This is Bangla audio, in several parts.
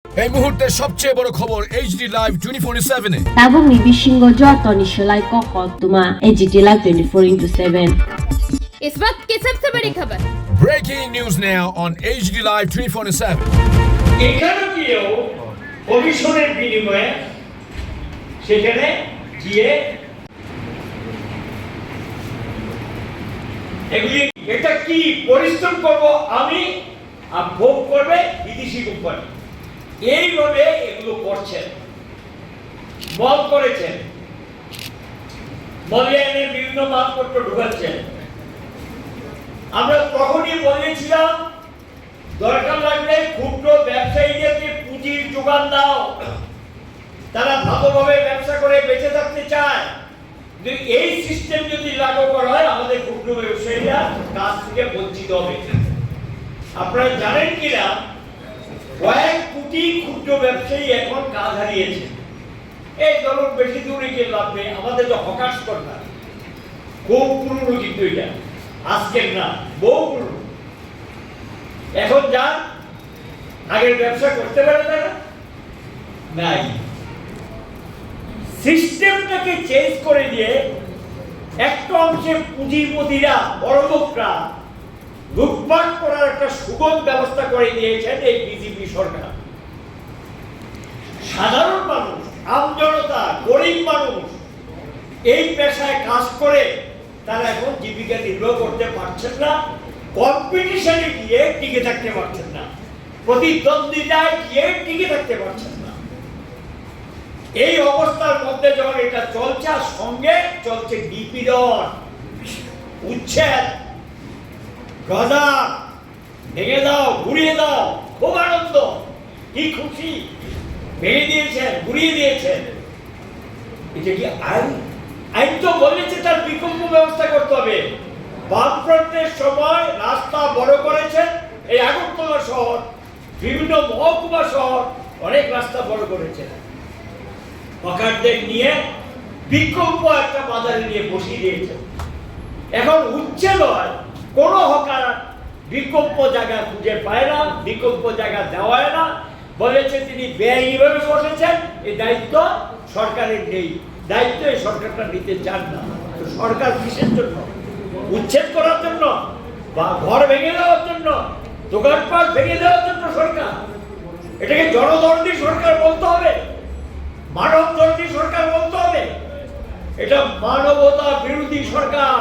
এই মুহূর্তে সবচেয়ে বড় খবর এইচডি লাইভ 24/7 এ এবং নিবিসিংহ যতনি সেলাই কখতুমা এইচডি লাইভ 24/7 इस वक्त की सबसे बड़ी खबर breaking news now on HD live 24/7 এখানে গিয়েও কমিশনের বিনিময়ে সেখানে গিয়ে এগুলি এটা কি পরিশ্রম করব আমি আর ভোগ করবে বিদেশি কোম্পানি এইভাবে এগুলো করছেন মল করেছেন মলিয়ানের বিভিন্ন মালপত্র ঢুকাচ্ছেন আমরা তখনই বলেছিলাম দরকার লাগলে ক্ষুদ্র ব্যবসায়ীদেরকে পুঁজির যোগান দাও তারা ভালোভাবে ব্যবসা করে বেঁচে থাকতে চায় কিন্তু এই সিস্টেম যদি লাগু করা হয় আমাদের ক্ষুদ্র ব্যবসায়ীরা কাজ থেকে বঞ্চিত হবে আপনারা জানেন কিনা কয়েক কোটি ক্ষুদ্র ব্যবসায়ী এখন কাজ হারিয়েছে এই ধরুন বেশি দূরে গিয়ে লাভ নেই আমাদের তো হকার্স কর্নার খুব পুরনো কিন্তু এটা আজকের না বহু পুরনো এখন যান আগের ব্যবসা করতে পারে তারা নাই সিস্টেমটাকে চেঞ্জ করে দিয়ে একটা অংশে পুঁজিপতিরা বড় লোকরা লুটপাট করার একটা সুগম ব্যবস্থা করে দিয়েছেন এই বিজেপি সরকার সাধারণ মানুষ আমজনতা গরিব মানুষ এই পেশায় কাজ করে তারা এখন জীবিকা নির্বাহ করতে পারছেন না কম্পিটিশনে গিয়ে টিকে থাকতে পারছেন না প্রতিদ্বন্দ্বিতায় গিয়ে টিকে থাকতে পারছেন না এই অবস্থার মধ্যে যখন এটা চলছে আর সঙ্গে চলছে নিপীড়ন উচ্ছেদ গজা ভেঙে দাও ঘুরিয়ে দাও খুব আনন্দ কি খুশি ভেঙে দিয়েছেন ঘুরিয়ে দিয়েছেন এটা কি আইন তো বলেছে তার বিকল্প ব্যবস্থা করতে হবে বামফ্রন্টের সময় রাস্তা বড় করেছেন এই আগরতলা শহর বিভিন্ন মহকুমা শহর অনেক রাস্তা বড় করেছেন হকারদের নিয়ে বিকল্প একটা বাজারে নিয়ে বসিয়ে দিয়েছেন এখন উচ্ছেদ হয় কোন হকার বিকল্প জায়গা খুঁজে পায় না বিকল্প জায়গা দেওয়ায় না বলেছে তিনি বেআইনিভাবে বসেছেন এই দায়িত্ব সরকারের নেই দায়িত্ব এই সরকারটা নিতে চান না সরকার কিসের জন্য উচ্ছেদ করার জন্য বা ঘর ভেঙে দেওয়ার জন্য দোকানপাট ভেঙে দেওয়ার জন্য সরকার এটাকে জনদরদী সরকার বলতে হবে মানবদরদী সরকার বলতে হবে এটা মানবতা বিরোধী সরকার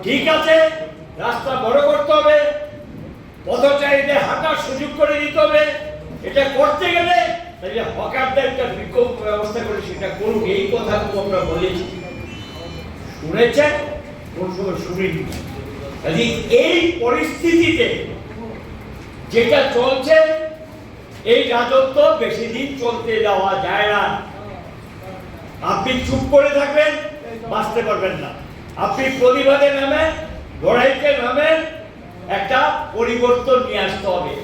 ঠিক আছে রাস্তা বড় করতে হবে পথচারীদের হাঁটার সুযোগ করে দিতে হবে এটা করতে গেলে তাহলে হকারদের একটা বিকল্প ব্যবস্থা করে সেটা করুক এই কথা আমরা বলেছি শুনেছেন কোন সময় শুনিনি এই পরিস্থিতিতে যেটা চলছে এই রাজত্ব বেশি দিন চলতে দেওয়া যায় না আপনি চুপ করে থাকবেন বাঁচতে পারবেন না আপনি প্রতিবাদে নামেন লড়াইতে নামেন একটা পরিবর্তন নিয়ে আসতে হবে